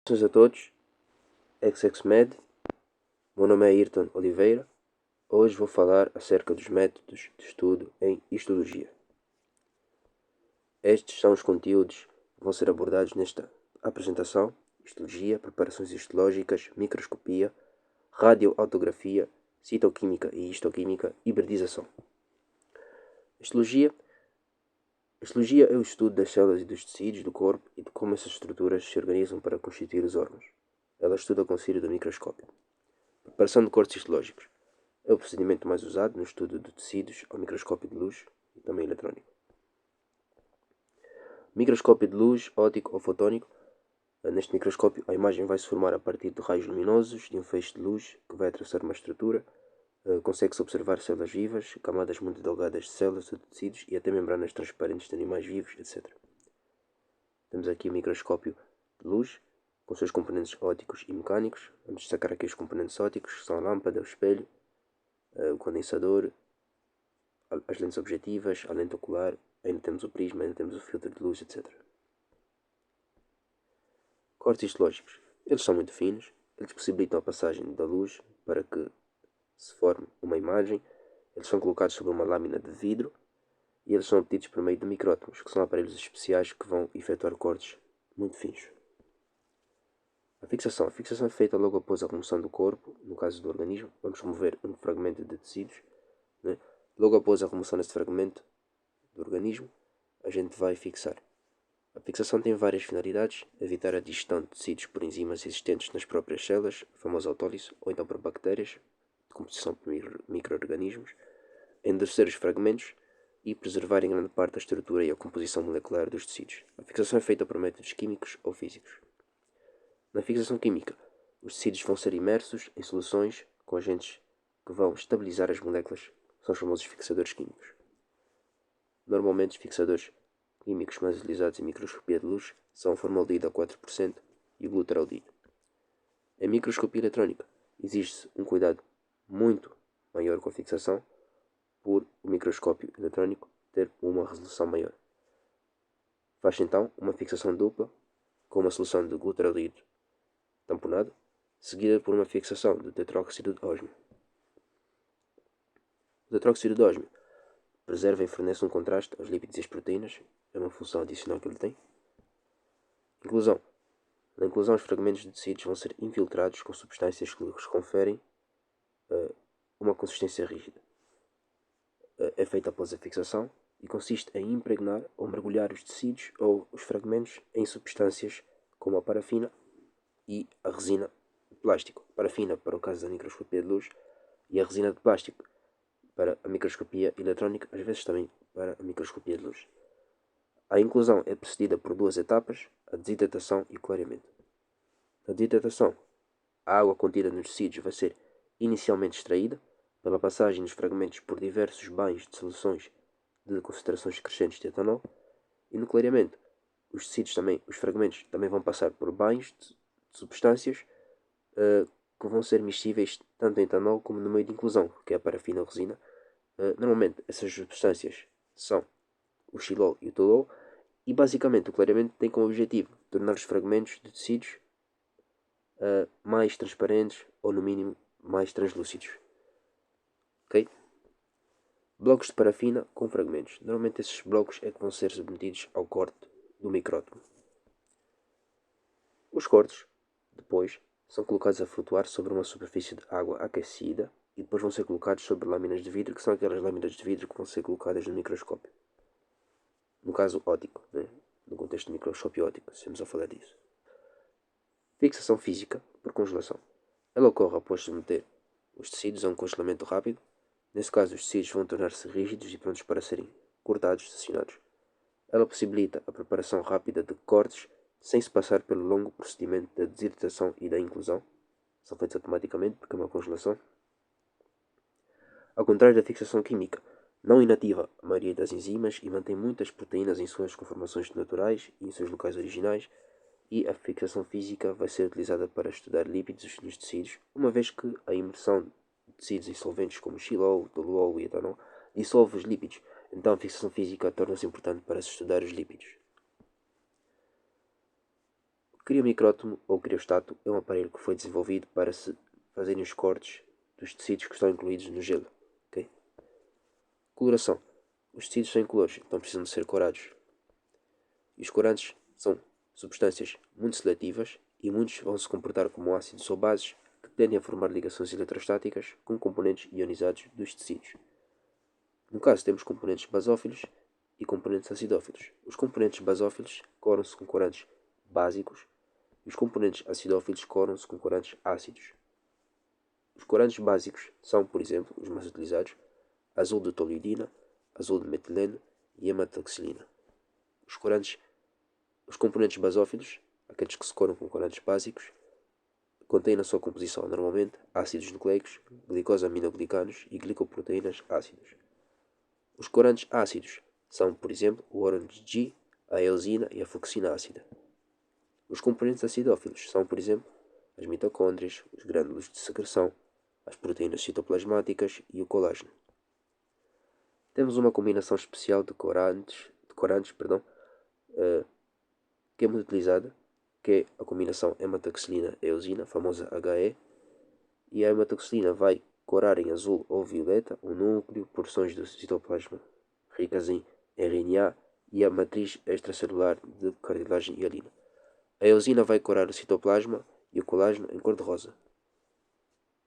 Saudações a todos, XXMed, meu nome é Ayrton Oliveira. Hoje vou falar acerca dos métodos de estudo em histologia. Estes são os conteúdos que vão ser abordados nesta apresentação: histologia, preparações histológicas, microscopia, radioautografia, citoquímica e histoquímica, hibridização. Histologia é o estudo das células e dos tecidos do corpo e de como essas estruturas se organizam para constituir os órgãos. Ela estuda com auxílio do microscópio. Preparação de cortes histológicos é o procedimento mais usado no estudo de tecidos ao microscópio de luz e também eletrónico. Microscópio de luz, óptico ou fotônico. Neste microscópio, a imagem vai se formar a partir de raios luminosos de um feixe de luz que vai atravessar uma estrutura. Consegue-se observar células vivas, camadas muito delgadas de células ou de tecidos e até membranas transparentes de animais vivos, etc. Temos aqui o microscópio de luz, com seus componentes ópticos e mecânicos. Vamos destacar aqui os componentes ópticos, que são a lâmpada, o espelho, o condensador, as lentes objetivas, a lente ocular, ainda temos o prisma, ainda temos o filtro de luz, etc. Cortes histológicos. Eles são muito finos, eles possibilitam a passagem da luz para que se forme uma imagem. Eles são colocados sobre uma lâmina de vidro e eles são obtidos por meio de micrótomos, que são aparelhos especiais que vão efetuar cortes muito finos. A fixação é feita logo após a remoção do corpo, no caso do organismo. Vamos remover um fragmento de tecidos, né? Logo após a remoção desse fragmento do organismo, a gente vai fixar. A fixação tem várias finalidades: evitar a digestão de tecidos por enzimas existentes nas próprias células, a famosa autólise, ou então por bactérias, de composição por micro-organismos, endurecer os fragmentos e preservar em grande parte a estrutura e a composição molecular dos tecidos. A fixação é feita por métodos químicos ou físicos. Na fixação química, os tecidos vão ser imersos em soluções com agentes que vão estabilizar as moléculas, são os famosos fixadores químicos. Normalmente, os fixadores químicos mais utilizados em microscopia de luz são o formaldeído a 4% e o glutaraldeído. Em microscopia eletrónica, existe um cuidado muito maior com a fixação, por o microscópio eletrónico ter uma resolução maior. Faz-se então uma fixação dupla com uma solução de glutaraldeído tamponado, seguida por uma fixação de tetróxido de ósmio. O tetróxido de ósmio preserva e fornece um contraste aos lípidos e às proteínas, é uma função adicional que ele tem. Inclusão. Na inclusão, os fragmentos de tecidos vão ser infiltrados com substâncias que lhes conferem uma consistência rígida. É feita após a fixação e consiste em impregnar ou mergulhar os tecidos ou os fragmentos em substâncias como a parafina e a resina de plástico. Parafina para o caso da microscopia de luz e a resina de plástico para a microscopia eletrónica, às vezes também para a microscopia de luz. A inclusão é precedida por duas etapas: a desidratação e o clareamento. Na desidratação, a água contida nos tecidos vai ser inicialmente extraída pela passagem dos fragmentos por diversos banhos de soluções de concentrações crescentes de etanol, e no clareamento, os fragmentos também vão passar por banhos de substâncias que vão ser miscíveis tanto em etanol como no meio de inclusão, que é a parafina ou resina. Normalmente essas substâncias são o xilol e o tolol, e basicamente o clareamento tem como objetivo tornar os fragmentos de tecidos mais transparentes ou no mínimo mais translúcidos. Ok? Blocos de parafina com fragmentos. Normalmente esses blocos é que vão ser submetidos ao corte do micrótomo. Os cortes, depois, são colocados a flutuar sobre uma superfície de água aquecida e depois vão ser colocados sobre lâminas de vidro, que são aquelas lâminas de vidro que vão ser colocadas no microscópio. No caso óptico, né? No contexto do microscópio óptico, estamos a falar disso. Fixação física por congelação. Ela ocorre após submeter os tecidos a um congelamento rápido. Nesse caso, os tecidos vão tornar-se rígidos e prontos para serem cortados, seccionados. Ela possibilita a preparação rápida de cortes sem se passar pelo longo procedimento da desidratação e da inclusão. São feitos automaticamente porque é uma congelação. Ao contrário da fixação química, não inativa a maioria das enzimas e mantém muitas proteínas em suas conformações naturais e em seus locais originais, e a fixação física vai ser utilizada para estudar lípidos nos tecidos, uma vez que a imersão de tecidos em solventes como xilol, toluol e etanol dissolve os lípidos. Então a fixação física torna-se importante para se estudar os lípidos. criomicrótomo ou criostato é um aparelho que foi desenvolvido para se fazerem os cortes dos tecidos que estão incluídos no gelo. Okay? Coloração. Os tecidos são incolores, então precisam de ser corados. E os corantes são substâncias muito seletivas e muitos vão se comportar como ácidos ou bases que tendem a formar ligações eletrostáticas com componentes ionizados dos tecidos. No caso, temos componentes basófilos e componentes acidófilos. Os componentes basófilos coram-se com corantes básicos e os componentes acidófilos coram-se com corantes ácidos. Os corantes básicos são, por exemplo, os mais utilizados: azul de toluidina, azul de metileno e hematoxilina. Os componentes basófilos, aqueles que se coram com corantes básicos, contêm na sua composição normalmente ácidos nucleicos, glicosaminoglicanos e glicoproteínas ácidos. Os corantes ácidos são, por exemplo, o Orange G, a eosina e a fucsina ácida. Os componentes acidófilos são, por exemplo, as mitocôndrias, os grânulos de secreção, as proteínas citoplasmáticas e o colágeno. Temos uma combinação especial de corantes, que é muito utilizada, que é a combinação hematoxilina-eosina, a famosa HE, e a hematoxilina vai corar em azul ou violeta o núcleo, porções do citoplasma ricas em RNA e a matriz extracelular de cartilagem hialina. A eosina vai corar o citoplasma e o colágeno em cor-de-rosa.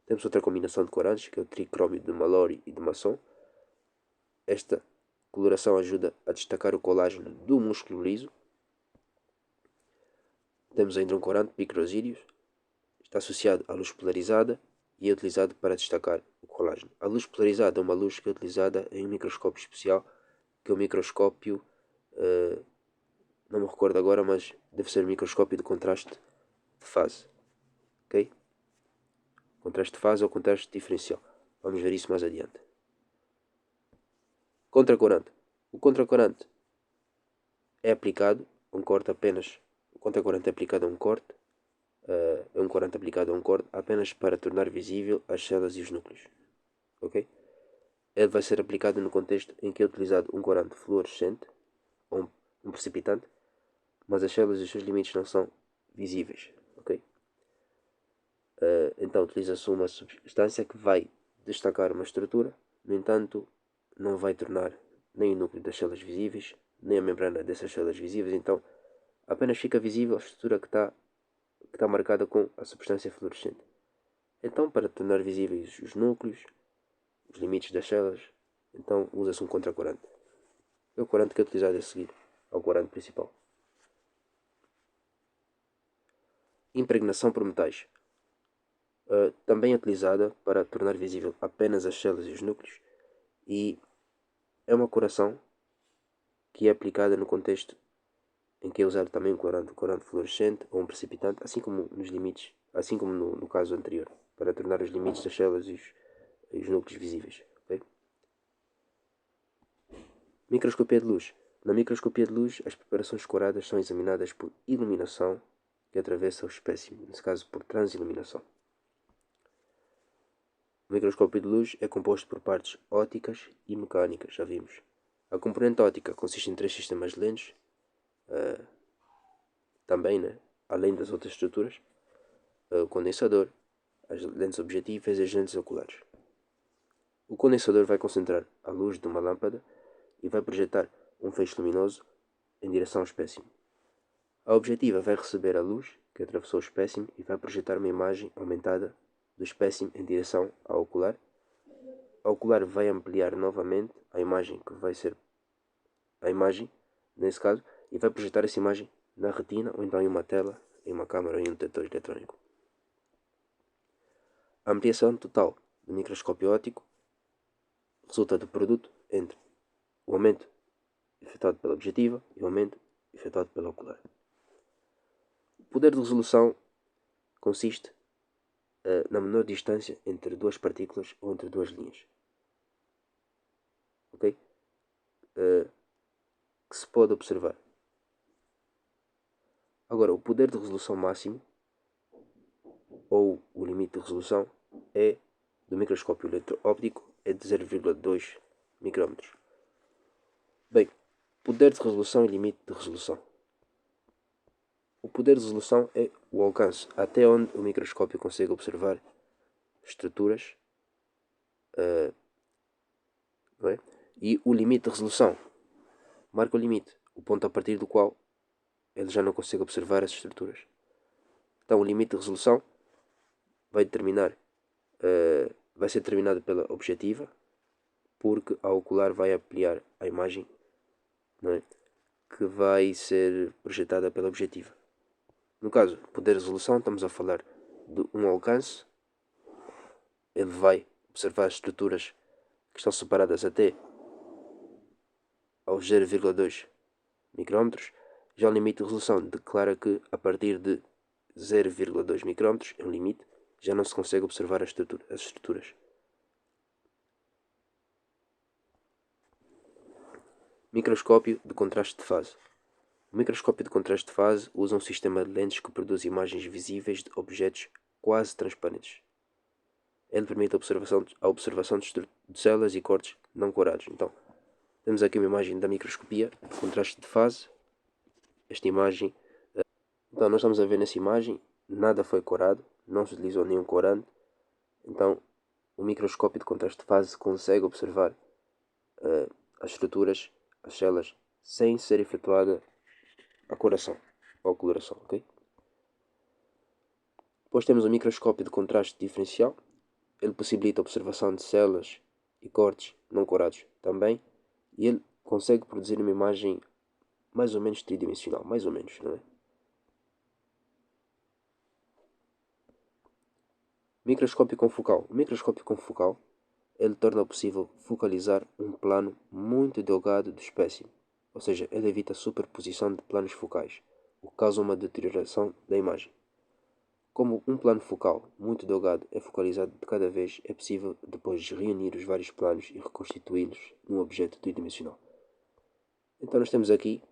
Temos outra combinação de corantes, que é o tricrómio de Mallory e de Masson. Esta coloração ajuda a destacar o colágeno do músculo liso. Temos ainda um corante, Picrosídeos, está associado à luz polarizada e é utilizado para destacar o colágeno. A luz polarizada é uma luz que é utilizada em um microscópio especial, que é o microscópio, não me recordo agora, mas deve ser o microscópio de contraste de fase. Ok? Contraste de fase ou contraste diferencial. Vamos ver isso mais adiante. Contracorante. O contracorante é aplicado a um corte apenas. O contracorante é aplicado a um corte. É um corante aplicado a um corte apenas para tornar visível as células e os núcleos. Ok? Ele vai ser aplicado no contexto em que é utilizado um corante fluorescente ou um precipitante, mas as células e os seus limites não são visíveis. Ok? Então utiliza-se uma substância que vai destacar uma estrutura, no entanto não vai tornar nem o núcleo das células visíveis, nem a membrana dessas células visíveis, então apenas fica visível a estrutura que está marcada com a substância fluorescente. Então, para tornar visíveis os núcleos, os limites das células, então usa-se um contracorante. É o corante que é utilizado a seguir ao corante principal. Impregnação por metais. Também é utilizada para tornar visível apenas as células e os núcleos, e é uma coração que é aplicada no contexto em que é usado também um corante fluorescente ou um precipitante, assim como nos limites, assim como no caso anterior, para tornar os limites das células e os núcleos visíveis. Okay? Microscopia de luz. Na microscopia de luz, as preparações coradas são examinadas por iluminação que atravessa o espécime, nesse caso por transiluminação. O microscópio de luz é composto por partes ópticas e mecânicas, já vimos. A componente óptica consiste em 3 sistemas de lentes, também, né? Além das outras estruturas, o condensador, as lentes objetivas e as lentes oculares. O condensador vai concentrar a luz de uma lâmpada e vai projetar um feixe luminoso em direção ao espécime. A objetiva vai receber a luz que atravessou o espécime e vai projetar uma imagem aumentada do espécime em direção ao ocular. A ocular vai ampliar novamente a imagem, que vai ser a imagem, nesse caso, e vai projetar essa imagem na retina ou então em uma tela, em uma câmara ou em um detector eletrónico. A ampliação total do microscópio óptico resulta do produto entre o aumento efetuado pela objetiva e o aumento efetuado pela ocular. O poder de resolução consiste na menor distância entre duas partículas ou entre duas linhas. Ok? Que se pode observar. Agora, o poder de resolução máximo, ou o limite de resolução, é do microscópio eletroóptico é de 0,2 micrômetros. Bem, poder de resolução e limite de resolução. O poder de resolução é o alcance até onde o microscópio consegue observar estruturas, não é? E o limite de resolução marca o limite, o ponto a partir do qual ele já não consegue observar as estruturas. Então o limite de resolução vai ser determinado pela objetiva, porque a ocular vai ampliar a imagem, não é? Que vai ser projetada pela objetiva. No caso, poder de resolução, estamos a falar de um alcance. Ele vai observar as estruturas que estão separadas até aos 0,2 micrômetros. Já o limite de resolução declara que a partir de 0,2 micrômetros é um limite, já não se consegue observar as estruturas. Microscópio de contraste de fase. O microscópio de contraste de fase usa um sistema de lentes que produz imagens visíveis de objetos quase transparentes. Ele permite a observação de células e cortes não corados. Então, temos aqui uma imagem da microscopia de contraste de fase. Esta imagem, então nós estamos a ver nessa imagem, nada foi corado, não se utilizou nenhum corante. Então, o microscópio de contraste de fase consegue observar as estruturas, as células, sem ser efetuada a coração ou coloração, ok? Depois temos o microscópio de contraste diferencial. Ele possibilita a observação de células e cortes não corados também. E ele consegue produzir uma imagem mais ou menos tridimensional, mais ou menos, não é? Microscópio confocal. O microscópio confocal, ele torna possível focalizar um plano muito delgado do espécime, ou seja, ele evita a superposição de planos focais, o que causa uma deterioração da imagem. Como um plano focal muito delgado é focalizado de cada vez, é possível depois reunir os vários planos e reconstituí-los num objeto tridimensional. Então nós temos aqui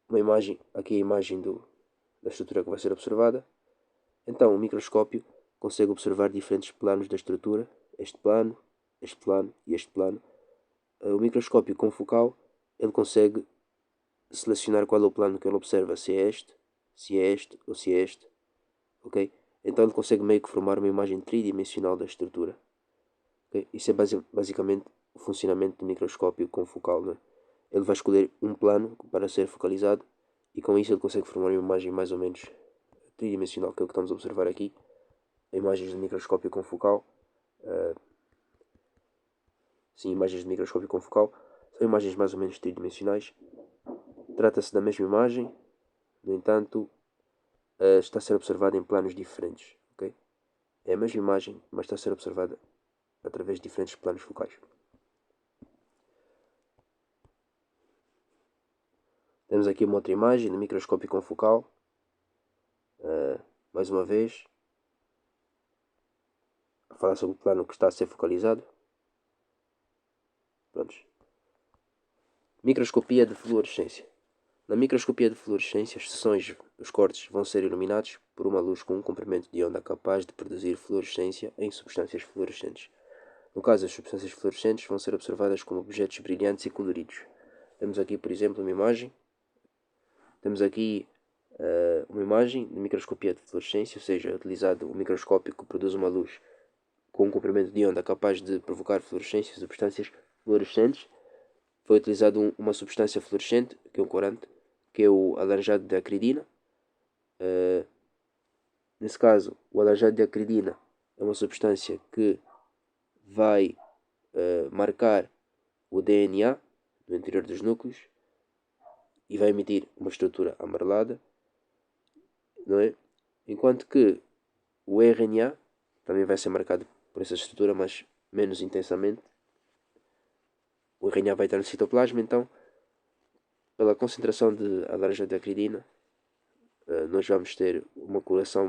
uma imagem, aqui a imagem da estrutura que vai ser observada. Então o microscópio consegue observar diferentes planos da estrutura, este plano e este plano. O microscópio confocal, ele consegue selecionar qual é o plano que ele observa, se é este ou se é este, ok? Então ele consegue meio que formar uma imagem tridimensional da estrutura. Okay? Isso é basicamente o funcionamento do microscópio confocal, né? Ele vai escolher um plano para ser focalizado e com isso ele consegue formar uma imagem mais ou menos tridimensional, que é o que estamos a observar aqui. Imagens de microscópio confocal. Sim, imagens de microscópio confocal são imagens mais ou menos tridimensionais. Trata-se da mesma imagem, no entanto, está a ser observada em planos diferentes. Okay? É a mesma imagem, mas está a ser observada através de diferentes planos focais. Temos aqui uma outra imagem de microscópio confocal. Mais uma vez, a falar sobre o plano que está a ser focalizado. Prontos. Microscopia de fluorescência. Na microscopia de fluorescência, as seções dos cortes vão ser iluminados por uma luz com um comprimento de onda capaz de produzir fluorescência em substâncias fluorescentes. No caso, as substâncias fluorescentes vão ser observadas como objetos brilhantes e coloridos. Temos aqui, por exemplo, uma imagem. Temos aqui uma imagem de microscopia de fluorescência, ou seja, é utilizado um microscópio que produz uma luz com um comprimento de onda capaz de provocar fluorescência em substâncias fluorescentes. Foi utilizado uma substância fluorescente, que é um corante, que é o alaranjado de acridina. Nesse caso, o alaranjado de acridina é uma substância que vai marcar o DNA no interior dos núcleos e vai emitir uma estrutura amarelada, não é? Enquanto que o RNA também vai ser marcado por essa estrutura, mas menos intensamente. O RNA vai estar no citoplasma, então, pela concentração de alaranjado de acridina, nós vamos ter uma coloração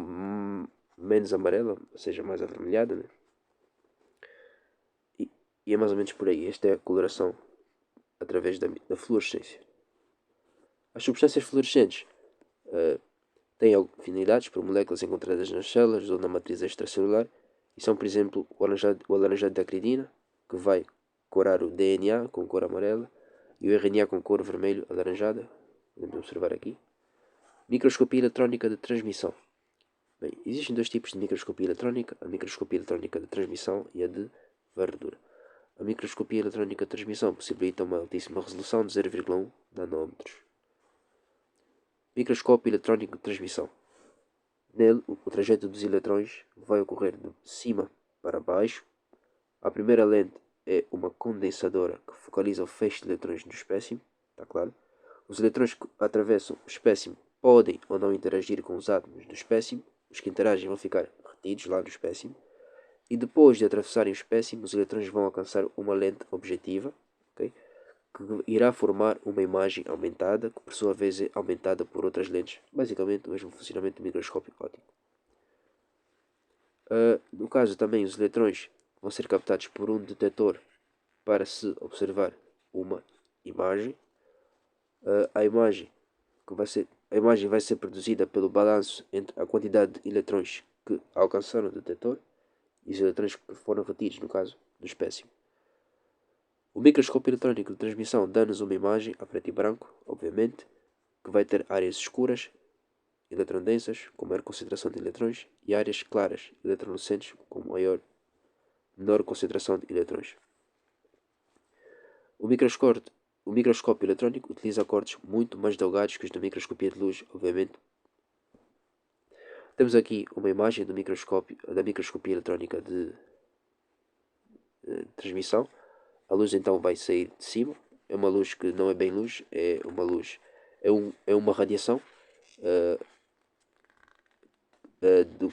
menos amarela, ou seja, mais avermelhada, né? E é mais ou menos por aí. Esta é a coloração através da fluorescência. As substâncias fluorescentes têm afinidades por moléculas encontradas nas células ou na matriz extracelular e são, por exemplo, o alaranjado de acridina, que vai corar o DNA com cor amarela, e o RNA com cor vermelho alaranjada. Podemos observar aqui. Microscopia eletrónica de transmissão. Bem, existem dois tipos de microscopia eletrónica, a microscopia eletrónica de transmissão e a de varredura. A microscopia eletrónica de transmissão possibilita uma altíssima resolução de 0,1 nanômetros. Microscópio eletrónico de transmissão. Nele, o trajeto dos eletrões vai ocorrer de cima para baixo. A primeira lente é uma condensadora que focaliza o feixe de eletrões do espécime, está claro? Os eletrões que atravessam o espécime podem ou não interagir com os átomos do espécime. Os que interagem vão ficar retidos lá no espécime. E depois de atravessarem o espécime, os eletrões vão alcançar uma lente objetiva, okay, que irá formar uma imagem aumentada, que por sua vez é aumentada por outras lentes. Basicamente o mesmo funcionamento do microscópio óptico. No caso também, os eletrões vão ser captados por um detector para se observar uma imagem. A imagem vai ser produzida pelo balanço entre a quantidade de eletrões que alcançaram o detector e os eletrões que foram retidos, no caso, do espécime. O microscópio eletrónico de transmissão dá-nos uma imagem a preto e branco, obviamente, que vai ter áreas escuras, eletrondensas, com maior concentração de eletrões, e áreas claras, eletrolucentes, com menor concentração de eletrões. O microscópio eletrónico utiliza cortes muito mais delgados que os da microscopia de luz, obviamente. Temos aqui uma imagem da microscopia eletrónica de transmissão. A luz então vai sair de cima. É uma luz que não é bem luz, é uma luz, é uma radiação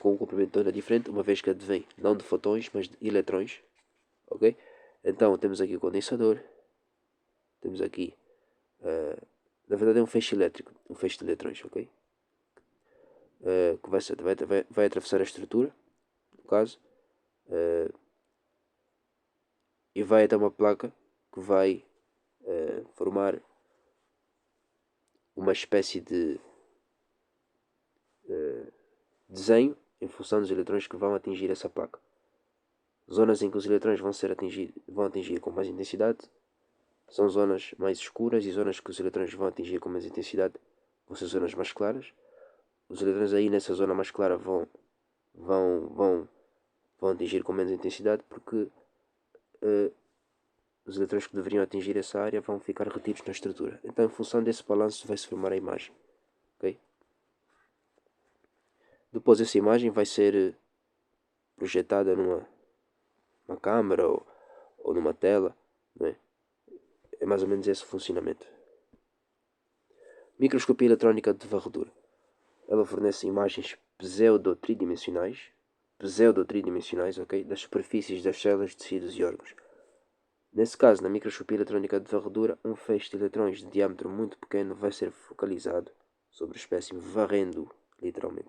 com um comprimento de onda diferente, uma vez que advém não de fotões, mas de eletrões. Ok? Então temos aqui o condensador. Temos aqui, na verdade é um feixe elétrico, um feixe de eletrões, ok? Que vai atravessar a estrutura, no caso, e vai até uma placa que vai formar uma espécie de desenho em função dos eletrões que vão atingir essa placa. Zonas em que os eletrões vão atingir com mais intensidade são zonas mais escuras, e zonas que os eletrões vão atingir com mais intensidade vão ser zonas mais claras. Os eletrões aí nessa zona mais clara vão atingir com menos intensidade, porque os eletrões que deveriam atingir essa área vão ficar retidos na estrutura. Então, em função desse balanço, vai se formar a imagem. Okay? Depois, essa imagem vai ser projetada numa câmera ou numa tela. Não é? É mais ou menos esse o funcionamento. Microscopia eletrónica de varredura. Ela fornece imagens pseudo-tridimensionais, ok, das superfícies das células, tecidos e órgãos. Nesse caso, na microscopia eletrónica de varredura, um feixe de eletrões de diâmetro muito pequeno vai ser focalizado sobre o espécime, varrendo literalmente.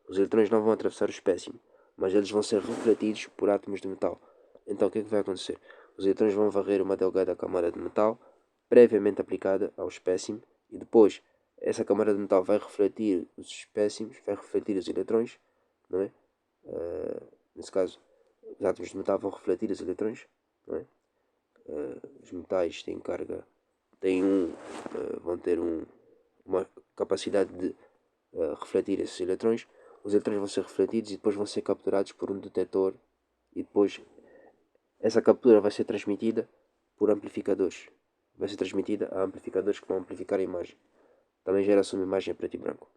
Os eletrões não vão atravessar o espécime, mas eles vão ser refletidos por átomos de metal. Então, o que é que vai acontecer? Os eletrões vão varrer uma delgada camada de metal previamente aplicada ao espécime, e depois essa camada de metal vai refletir os espécimes, vai refletir os eletrões, não é? Nesse caso, os átomos de metal vão refletir os eletrões, não é? Os metais têm carga, vão ter uma capacidade de refletir esses eletrões. Os eletrões vão ser refletidos e depois vão ser capturados por um detector, e depois essa captura vai ser transmitida por amplificadores. Vai ser transmitida a amplificadores que vão amplificar a imagem. Também gera-se uma imagem a preto e branco.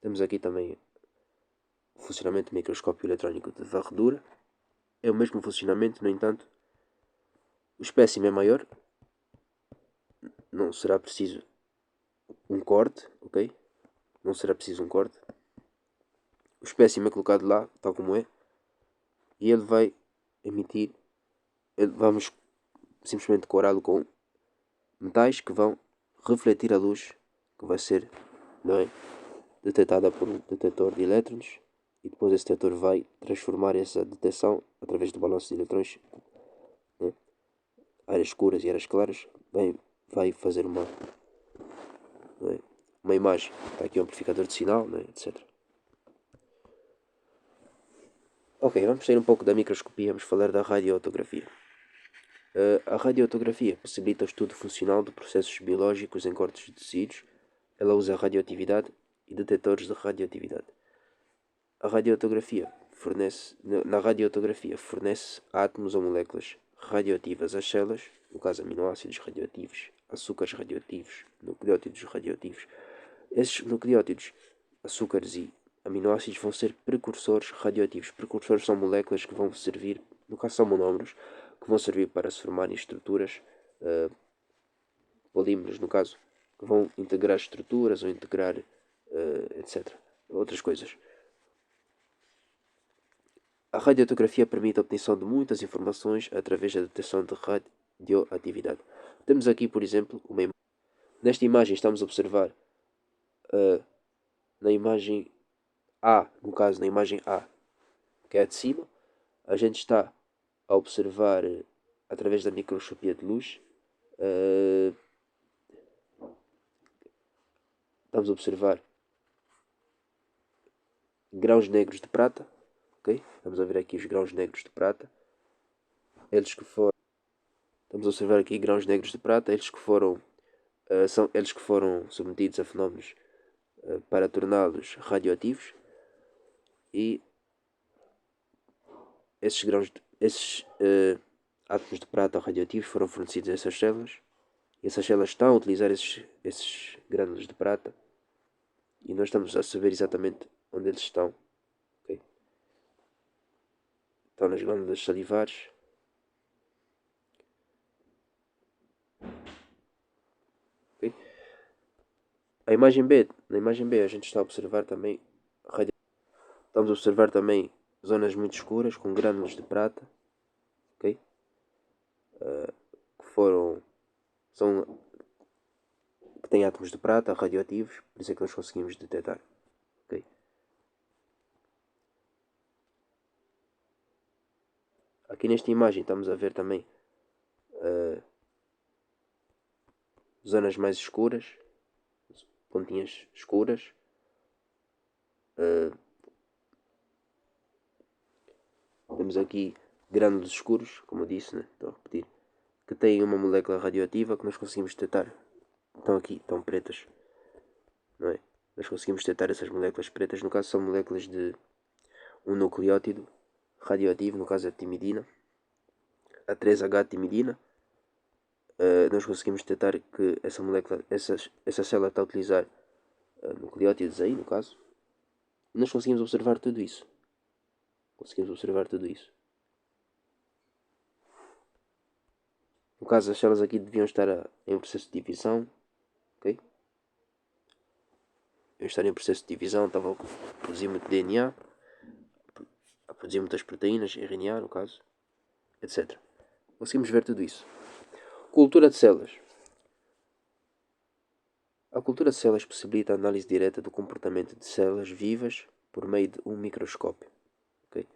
Temos aqui também o funcionamento do microscópio eletrónico de varredura. É o mesmo funcionamento, no entanto, o espécime é maior. Não será preciso um corte, ok? Não será preciso um corte. O espécime é colocado lá, tal como é, e ele vai emitir. Vamos simplesmente decorá-lo com metais que vão refletir a luz que vai ser, não é, detectada por um detector de elétrons, e depois esse detector vai transformar essa detecção através do balanço de eletrões, né? Áreas escuras e áreas claras, vai fazer uma imagem. Está aqui um amplificador de sinal, né, etc. Ok, vamos sair um pouco da microscopia, vamos falar da radiotografia. A radiotografia possibilita o estudo funcional de processos biológicos em cortes de tecidos ela usa radioatividade e detectores de radioatividade. A radiotografia na radiotografia fornece átomos ou moléculas radioativas às células, no caso aminoácidos radioativos, açúcares radioativos, nucleótidos radioativos. Esses nucleótidos, açúcares e aminoácidos vão ser precursores radioativos. Precursores são moléculas que vão servir, no caso são monómeros, que vão servir para se formarem estruturas, polímeros no caso, que vão integrar estruturas ou integrar, etc. Outras coisas. A radiotografia permite a obtenção de muitas informações através da detecção de radioatividade. Temos aqui, por exemplo, nesta imagem estamos a observar na imagem A, no caso na imagem A, que é a de cima, a gente está a observar através da microscopia de luz, estamos a observar grãos negros de prata. Okay? Vamos a ver aqui os grãos negros de prata. Estamos a observar aqui grãos negros de prata, eles que foram submetidos a fenómenos para torná-los radioativos, e esses átomos de prata radioativos foram fornecidos a essas células, e essas células estão a utilizar esses grânulos de prata, e nós estamos a saber exatamente onde eles estão. Okay? Estão nas glândulas salivares. Okay? Na imagem B a gente está a observar também estamos a observar também zonas muito escuras com grânulos de prata, okay? Que têm átomos de prata radioativos, por isso é que nós conseguimos detectar. Okay? Aqui nesta imagem estamos a ver também zonas mais escuras, pontinhas escuras. Temos aqui grânulos escuros, como eu disse, né? Estou a repetir, que têm uma molécula radioativa que nós conseguimos detectar. Estão aqui, estão pretas, não é? Nós conseguimos detectar essas moléculas pretas, no caso são moléculas de um nucleótido radioativo, no caso a timidina, a 3H-timidina. Nós conseguimos detectar que essa molécula, essa célula está a utilizar nucleótidos aí, no caso. Nós conseguimos observar tudo isso. No caso, as células aqui deviam estar em processo de divisão. Ok? Deviam estar em processo de divisão, estavam a produzir muito DNA, a produzir muitas proteínas, RNA no caso, etc. Conseguimos ver tudo isso. Cultura de células. A cultura de células possibilita a análise direta do comportamento de células vivas por meio de um microscópio. Okay?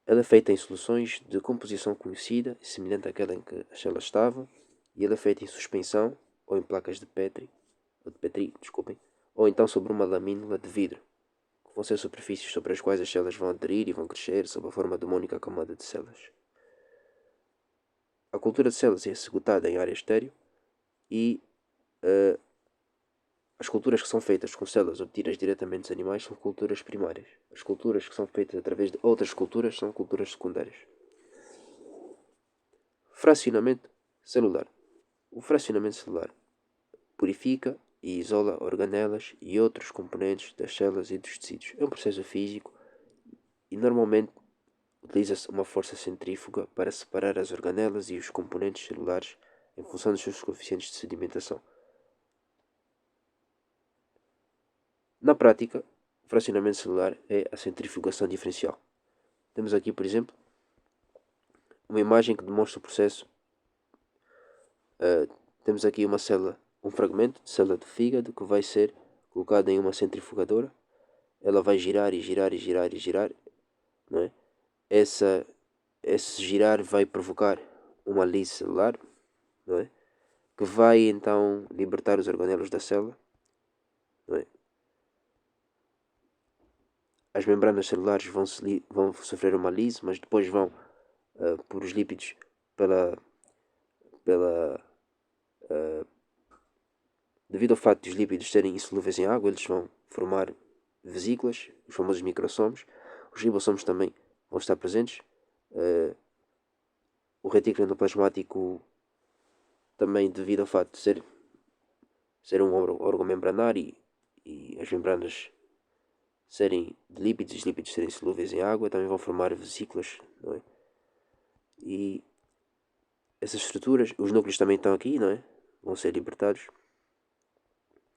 Ela é feita em soluções de composição conhecida, semelhante àquela em que as células estavam, e ela é feita em suspensão ou em placas de Petri, ou então sobre uma lamínula de vidro, que vão ser superfícies sobre as quais as células vão aderir e vão crescer sob a forma de uma única camada de células. A cultura de células é executada em área estéreo, e as culturas que são feitas com células obtidas diretamente dos animais são culturas primárias. As culturas que são feitas através de outras culturas são culturas secundárias. Fracionamento celular. O fracionamento celular purifica e isola organelas e outros componentes das células e dos tecidos. É um processo físico e normalmente utiliza-se uma força centrífuga para separar as organelas e os componentes celulares em função dos seus coeficientes de sedimentação. Na prática, o fracionamento celular é a centrifugação diferencial. Temos aqui, por exemplo, uma imagem que demonstra o processo. Temos aqui uma célula, um fragmento de célula do fígado que vai ser colocado em uma centrifugadora. Ela vai girar e girar e girar e girar, não é? Esse girar vai provocar uma lise celular, não é? Que vai então libertar os organelos da célula, não é? As membranas celulares vão sofrer uma lise, mas depois vão, por os lípidos, pela Devido ao facto de os lípidos serem insolúveis em água, eles vão formar vesículas, os famosos microsomos. Os ribossomos também vão estar presentes. O retículo endoplasmático também, devido ao facto de ser um órgão membranário e as membranas serem de lípidos e os lípidos serem solúveis em água, também vão formar vesículas, não é? E essas estruturas, os núcleos também estão aqui, não é? Vão ser libertados,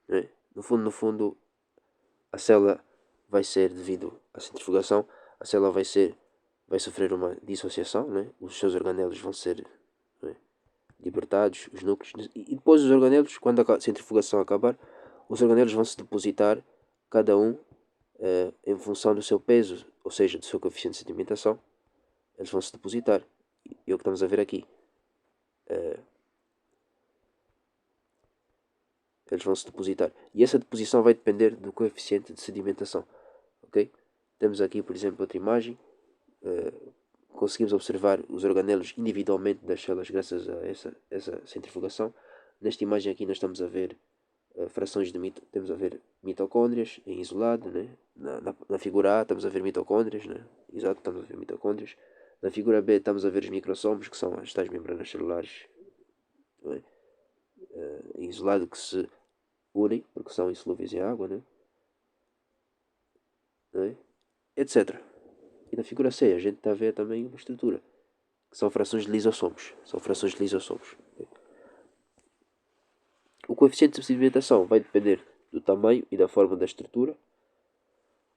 não é? No fundo, a célula vai ser, devido à centrifugação, a célula vai sofrer uma dissociação, não é? Os seus organelos vão ser, não é, libertados, os núcleos, e depois os organelos, quando a centrifugação acabar, os organelos vão se depositar, cada um em função do seu peso, ou seja, do seu coeficiente de sedimentação, eles vão se depositar. E é o que estamos a ver aqui. Eles vão se depositar. E essa deposição vai depender do coeficiente de sedimentação. Ok? Temos aqui, por exemplo, outra imagem. Conseguimos observar os organelos individualmente das células graças a essa centrifugação. Nesta imagem aqui nós estamos a ver frações de temos a ver mitocôndrias em isolado, né? Na figura A estamos a ver mitocôndrias, né? Exato, estamos a ver mitocôndrias. Na figura B estamos a ver os microsomos, que são as tais membranas celulares, né? Em isolado, que se unem porque são insolúveis em água, né? Etc. E na figura C a gente está a ver também uma estrutura, que são frações de lisossomos. O coeficiente de sedimentação vai depender do tamanho e da forma da estrutura,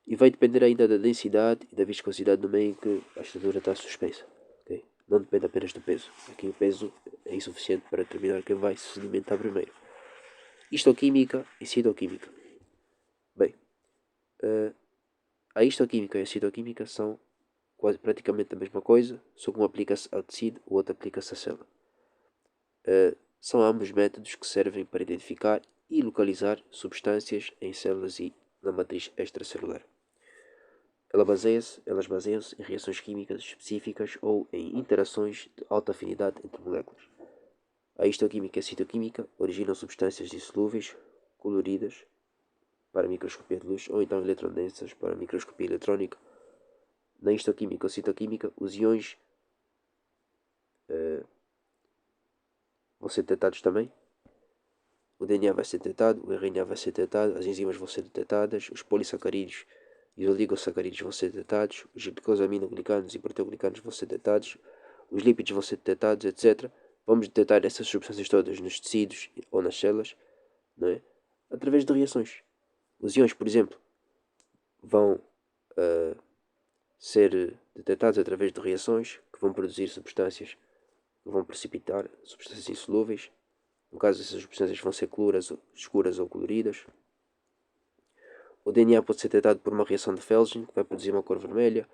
e vai depender ainda da densidade e da viscosidade do meio em que a estrutura está suspensa. Okay? Não depende apenas do peso. Aqui o peso é insuficiente para determinar quem vai se sedimentar primeiro. Histoquímica e citoquímica. Bem, a histoquímica e a citoquímica são quase praticamente a mesma coisa, só que um aplica-se ao tecido, o outro aplica-se à célula. São ambos métodos que servem para identificar e localizar substâncias em células e na matriz extracelular. Elas baseiam-se em reações químicas específicas ou em interações de alta afinidade entre moléculas. A histoquímica e a citoquímica originam substâncias insolúveis, coloridas, para a microscopia de luz, ou então eletrodensas para a microscopia eletrónica. Na histoquímica ou citoquímica, os íons vão ser detectados também. O DNA vai ser detectado, o RNA vai ser detectado, as enzimas vão ser detectadas, os polissacarídeos e os oligosacarídeos vão ser detectados, os glicosaminoglicanos e proteoglicanos vão ser detectados, os lípidos vão ser detectados, etc. Vamos detectar essas substâncias todas nos tecidos ou nas células, não é? Através de reações. Os íons, por exemplo, vão ser detectados através de reações que vão produzir substâncias, que vão precipitar substâncias insolúveis. No caso, essas substâncias vão ser coloras, escuras ou coloridas. O DNA pode ser detectado por uma reação de Felgen, que vai produzir uma cor vermelha.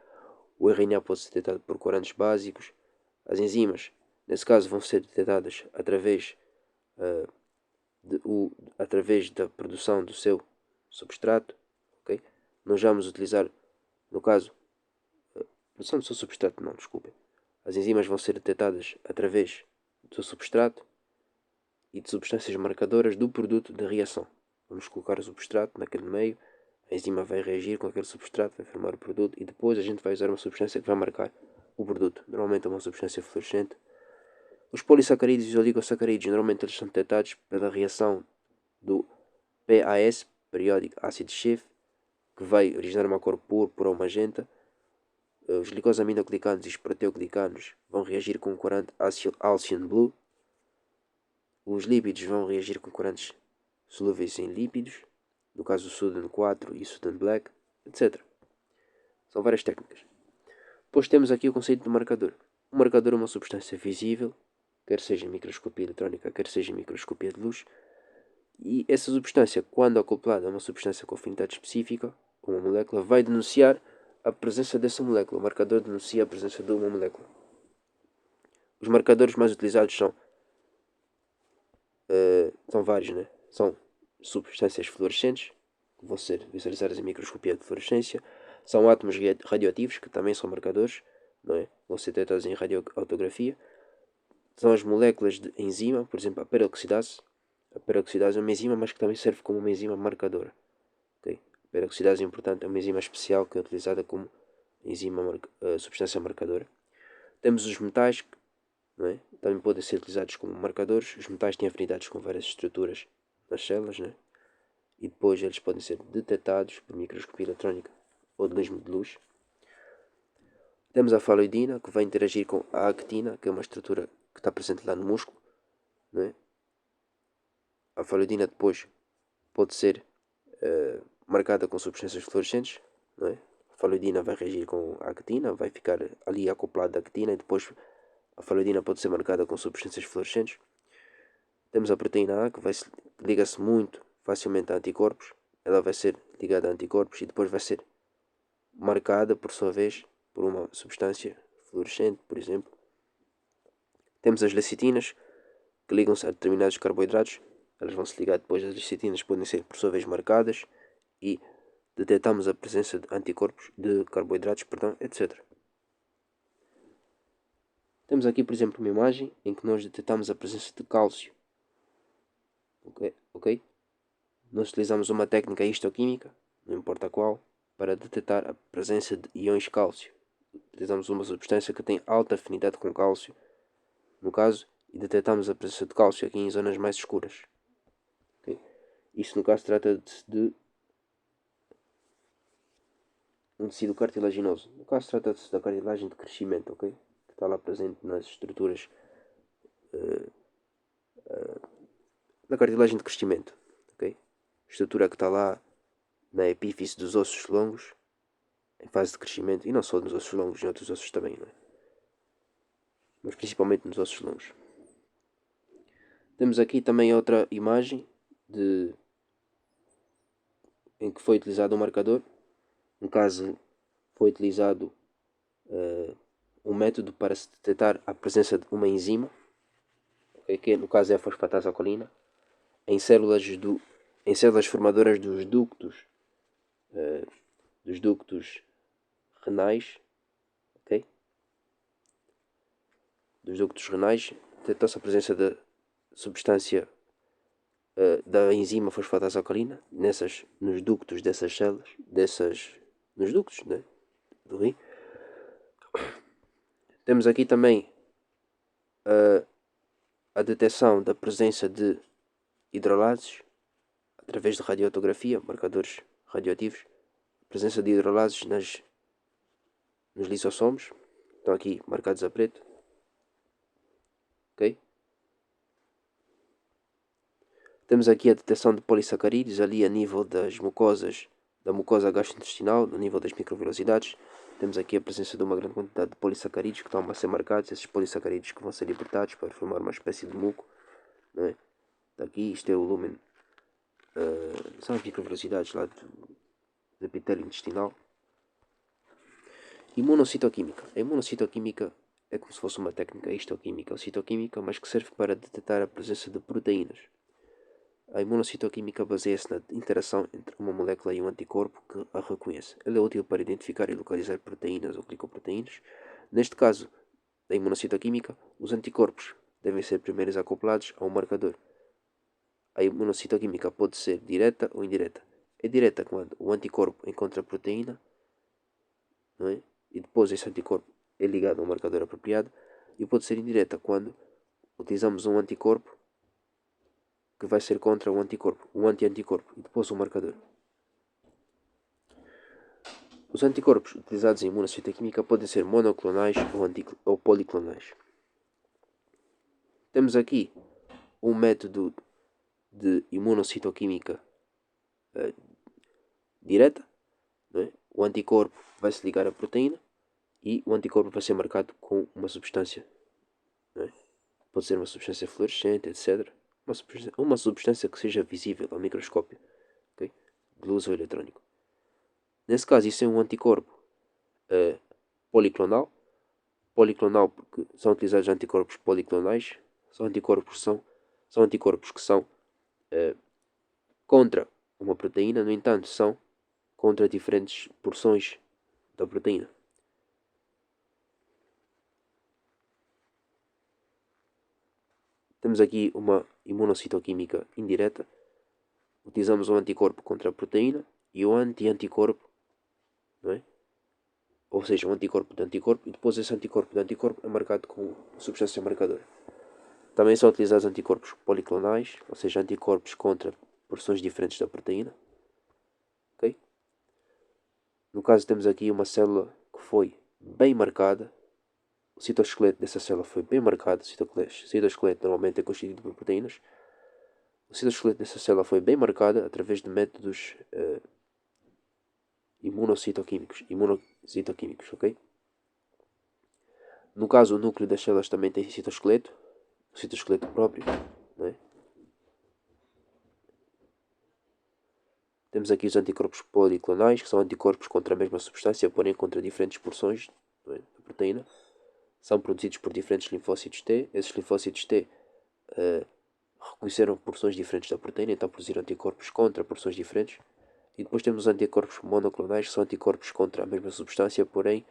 O RNA pode ser detectado por corantes básicos. As enzimas, nesse caso, vão ser detectadas através da produção do seu substrato. Okay? Nós vamos utilizar, no caso, produção do seu substrato, não, desculpem. As enzimas vão ser detectadas através do substrato e de substâncias marcadoras do produto da reação. Vamos colocar o substrato naquele meio, a enzima vai reagir com aquele substrato, vai formar o produto e depois a gente vai usar uma substância que vai marcar o produto. Normalmente é uma substância fluorescente. Os polissacarídeos e os oligosacarídeos, normalmente eles são detectados pela reação do PAS, Periodic Acid Shift, que vai originar uma cor púrpura ou magenta. Os glicosaminoglicanos e os proteoglicanos vão reagir com o corante Alcian Blue. Os lípidos vão reagir com corantes solúveis em lípidos, no caso o Sudan 4 e o Sudan Black, etc. São várias técnicas. Depois temos aqui o conceito de marcador. O marcador é uma substância visível, quer seja em microscopia eletrónica, quer seja em microscopia de luz, e essa substância, quando acoplada a uma substância com afinidade específica, uma molécula, vai denunciar a presença dessa molécula. O marcador denuncia a presença de uma molécula. Os marcadores mais utilizados são vários, né? São substâncias fluorescentes, que vão ser visualizadas em microscopia de fluorescência. São átomos radioativos, que também são marcadores, não é? Vão ser detectados em radioautografia. São as moléculas de enzima, por exemplo, a peroxidase. A peroxidase é uma enzima, mas que também serve como uma enzima marcadora. Okay? A peroxidase é importante, é uma enzima especial que é utilizada como substância marcadora. Temos os metais, não é? Também podem ser utilizados como marcadores. Os metais têm afinidades com várias estruturas nas células, não é? E depois eles podem ser detectados por microscopia eletrónica ou de luz. Temos a faloidina, que vai interagir com a actina, que é uma estrutura que está presente lá no músculo, não é? A faloidina depois pode ser marcada com substâncias fluorescentes, não é? A faloidina vai reagir com a actina, vai ficar ali acoplada à actina e depois a faloidina pode ser marcada com substâncias fluorescentes. Temos a proteína A, que liga-se muito facilmente a anticorpos. Ela vai ser ligada a anticorpos e depois vai ser marcada, por sua vez, por uma substância fluorescente, por exemplo. Temos as lecitinas, que ligam-se a determinados carboidratos. Elas vão se ligar depois, as lecitinas podem ser, por sua vez, marcadas e detectamos a presença de anticorpos, de carboidratos, perdão, etc. Temos aqui, por exemplo, uma imagem em que nós detectamos a presença de cálcio. Ok? Nós utilizamos uma técnica histoquímica, não importa qual, para detectar a presença de íons cálcio. Utilizamos uma substância que tem alta afinidade com cálcio, no caso, e detectamos a presença de cálcio aqui em zonas mais escuras. Okay? Isto, no caso, trata-se de um tecido cartilaginoso. No caso, trata-se da cartilagem de crescimento, ok? Que está lá presente nas estruturas da cartilagem de crescimento, ok? Estrutura que está lá na epífise dos ossos longos, em fase de crescimento, e não só nos ossos longos, em outros ossos também, não é? Mas principalmente nos ossos longos. Temos aqui também outra imagem em que foi utilizado um marcador. No caso, foi utilizado um método para se detectar a presença de uma enzima, okay, que no caso é a fosfatase alcalina, em células formadoras dos ductos renais, ok? Dos ductos renais, detectou-se a presença da substância da enzima fosfatase alcalina nos ductos dessas células, nos ductos, né, do rim. Temos aqui também a detecção da presença de hidrolases através de radiotografia, marcadores radioativos, presença de hidrolases nos lisossomos, estão aqui marcados a preto, ok? Temos aqui a detecção de polissacarídeos ali a nível das mucosas, da mucosa gastrointestinal, no nível das microvilosidades. Temos aqui a presença de uma grande quantidade de polissacarídeos que estão a ser marcados, esses polissacarídeos que vão ser libertados para formar uma espécie de muco, não é? Daqui isto é o lúmen, são as microvilosidades lá do epitélio intestinal. Imunocitoquímica. A imunocitoquímica é como se fosse uma técnica histoquímica ou citoquímica, mas que serve para detectar a presença de proteínas. A imunocitoquímica baseia-se na interação entre uma molécula e um anticorpo que a reconhece. Ela é útil para identificar e localizar proteínas ou glicoproteínas. Neste caso da imunocitoquímica, os anticorpos devem ser primeiro acoplados a um marcador. A imunocitoquímica pode ser direta ou indireta. É direta quando o anticorpo encontra a proteína, não é? E depois esse anticorpo é ligado a um marcador apropriado, e pode ser indireta quando utilizamos um anticorpo que vai ser contra o anticorpo, um anti-anticorpo, e depois um marcador. Os anticorpos utilizados em imunocitoquímica podem ser monoclonais ou policlonais. Temos aqui um método de imunocitoquímica direta, não é? O anticorpo vai se ligar à proteína e o anticorpo vai ser marcado com uma substância, não é? Pode ser uma substância fluorescente, etc. Uma substância que seja visível ao microscópio, okay? De luz ou eletrónico. Nesse caso, isso é um anticorpo policlonal. Policlonal porque são utilizados anticorpos policlonais. São anticorpos que são contra uma proteína, no entanto, são contra diferentes porções da proteína. Temos aqui uma imunocitoquímica indireta. Utilizamos o anticorpo contra a proteína e o anti-anticorpo, não é? Ou seja, um anticorpo de anticorpo, e depois esse anticorpo de anticorpo é marcado com substância marcadora. Também são utilizados anticorpos policlonais, ou seja, anticorpos contra porções diferentes da proteína. Okay? No caso, temos aqui uma célula que foi bem marcada. O citoesqueleto dessa célula foi bem marcado. O citoesqueleto normalmente é constituído por proteínas. O citoesqueleto dessa célula foi bem marcado através de métodos imunocitoquímicos, ok? No caso, o núcleo das células também tem citoesqueleto, o citoesqueleto próprio, né? Temos aqui os anticorpos policlonais, que são anticorpos contra a mesma substância, porém contra diferentes porções, é, da proteína. São produzidos por diferentes linfócitos T. Esses linfócitos T reconheceram porções diferentes da proteína, então produziram anticorpos contra porções diferentes. E depois temos os anticorpos monoclonais, que são anticorpos contra a mesma substância, porém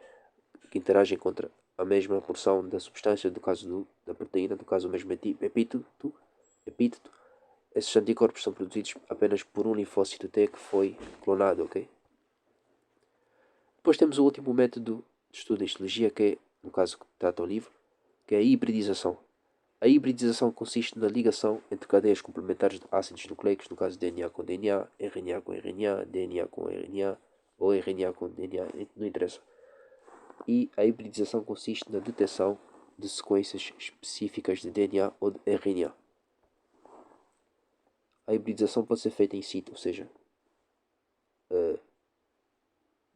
que interagem contra a mesma porção da substância, do caso da proteína, do caso o mesmo epíteto. Esses anticorpos são produzidos apenas por um linfócito T que foi clonado, ok? Depois temos o último método de estudo da histologia, que é, no caso que trata o livro, que é a hibridização. A hibridização consiste na ligação entre cadeias complementares de ácidos nucleicos, no caso DNA com DNA, RNA com RNA, DNA com RNA, ou RNA com DNA, não interessa. E a hibridização consiste na detecção de sequências específicas de DNA ou de RNA. A hibridização pode ser feita in situ, ou seja,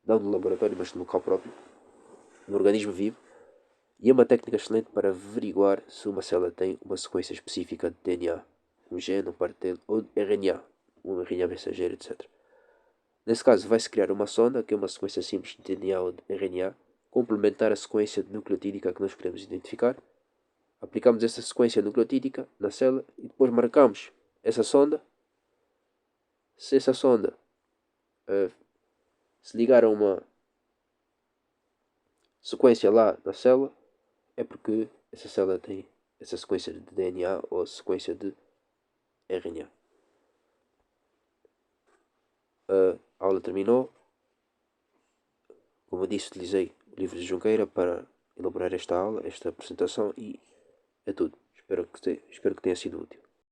não no laboratório, mas no local próprio, no organismo vivo, e é uma técnica excelente para averiguar se uma célula tem uma sequência específica de DNA, um gene, um paralelo, ou de RNA, um RNA mensageiro, etc. Nesse caso, vai-se criar uma sonda, que é uma sequência simples de DNA ou de RNA, complementar a sequência nucleotídica que nós queremos identificar. Aplicamos essa sequência nucleotídica na célula e depois marcamos essa sonda. Se essa sonda se ligar a uma sequência lá na célula, é porque essa célula tem essa sequência de DNA ou sequência de RNA. A aula terminou. Como eu disse, utilizei o livro de Junqueira para elaborar esta aula, esta apresentação, e é tudo. Espero que tenha sido útil.